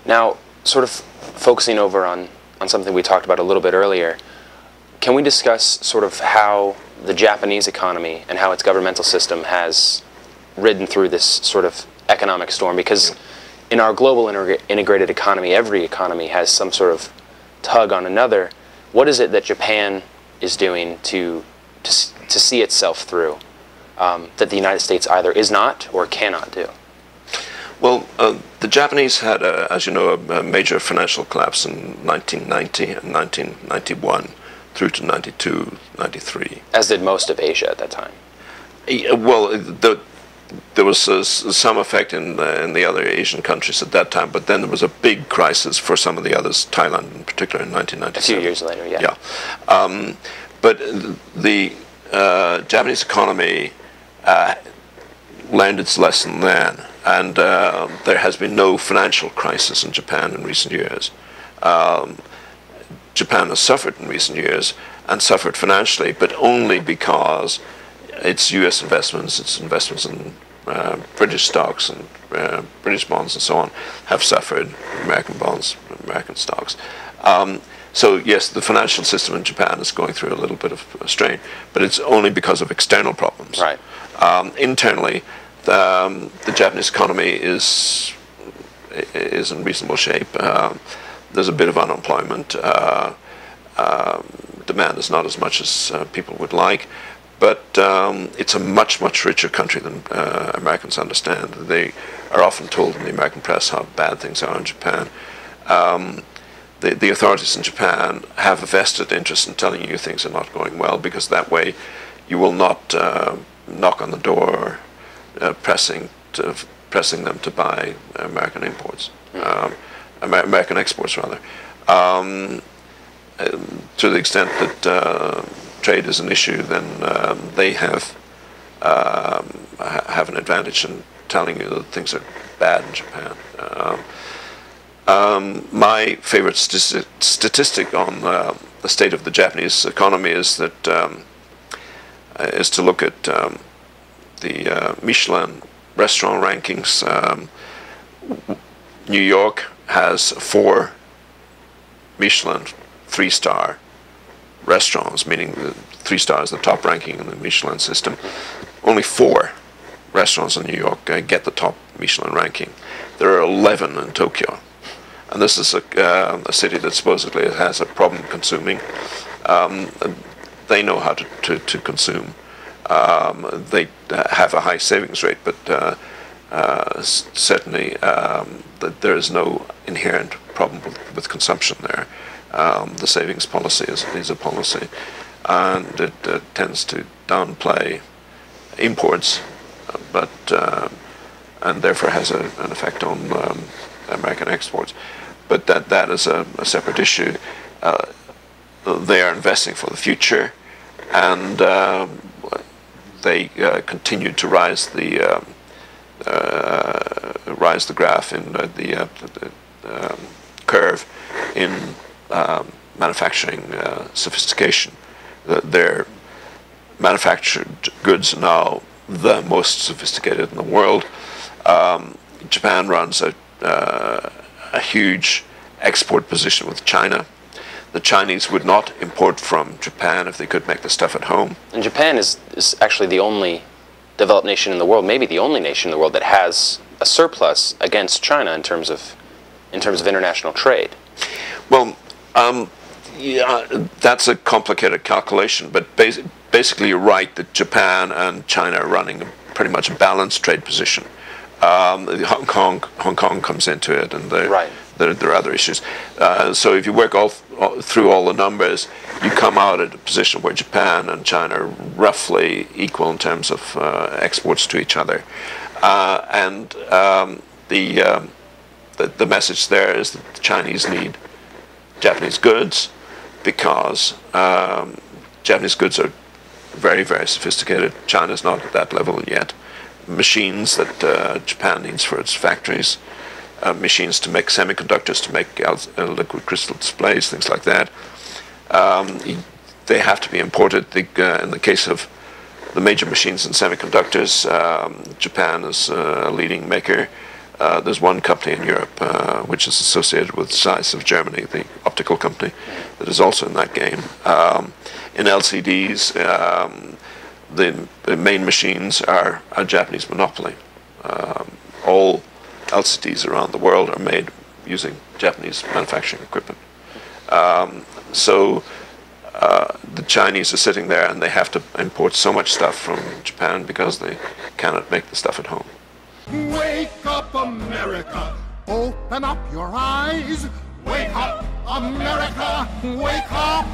Now, sort of focusing over on something we talked about a little bit earlier, can we discuss sort of how the Japanese economy and how its governmental system has ridden through this sort of economic storm? Because in our global integrated economy, every economy has some sort of tug on another. What is it that Japan is doing to see itself through that the United States either is not or cannot do? Well, the Japanese had, as you know, a major financial collapse in 1990 and 1991 through to 92, 93. As did most of Asia at that time. Well, there was some effect in the other Asian countries at that time, but then there was a big crisis for some of the others, Thailand in particular, in 1997. A few years later, yeah. Yeah. But the Japanese economy learned its lesson then, and there has been no financial crisis in Japan in recent years. Japan has suffered in recent years, and suffered financially, but only because its U.S. investments, its investments in British stocks and British bonds and so on, have suffered, American bonds, American stocks. So yes, the financial system in Japan is going through a little bit of a strain, but it's only because of external problems. Right. Internally, the Japanese economy is in reasonable shape. There's a bit of unemployment. Demand is not as much as people would like, but it's a much, much richer country than Americans understand. They are often told in the American press how bad things are in Japan. The authorities in Japan have a vested interest in telling you things are not going well, because that way you will not knock on the door pressing them to buy American imports, American exports rather. To the extent that trade is an issue, then they have an advantage in telling you that things are bad in Japan. My favorite statistic on the state of the Japanese economy is that is to look at the Michelin restaurant rankings. New York has 4 Michelin 3-star restaurants, meaning 3 stars, the top ranking in the Michelin system. Only 4 restaurants in New York get the top Michelin ranking. There are 11 in Tokyo. And this is a city that supposedly has a problem consuming. They know how to consume. They have a high savings rate, but certainly there is no inherent problem with consumption there. The savings policy is a policy, and it tends to downplay imports, but and therefore has an effect on American exports. But that is a separate issue. They are investing for the future, and they continue to rise the graph in the curve in manufacturing sophistication. Their manufactured goods are now the most sophisticated in the world. Japan runs a huge export position with China. The Chinese would not import from Japan if they could make the stuff at home. And Japan is actually the only developed nation in the world, maybe the only nation in the world, that has a surplus against China in terms of international trade. Well, yeah, that's a complicated calculation, but basically you're right that Japan and China are running pretty much a balanced trade position. Hong Kong comes into it, and there are other issues. So if you work through all the numbers, you come out at a position where Japan and China are roughly equal in terms of exports to each other. And the message there is that the Chinese need Japanese goods because Japanese goods are very, very sophisticated. China's not at that level yet. Machines that Japan needs for its factories, machines to make semiconductors, to make liquid crystal displays, things like that. They have to be imported. In the case of the major machines in semiconductors, Japan is a leading maker. there's one company in Europe which is associated with Zeiss of Germany, the optical company, that is also in that game. In LCDs, the main machines are a Japanese monopoly. All LCDs around the world are made using Japanese manufacturing equipment. So the Chinese are sitting there and they have to import so much stuff from Japan because they cannot make the stuff at home. Wake up, America! Open up your eyes! Wake up, America! Wake up!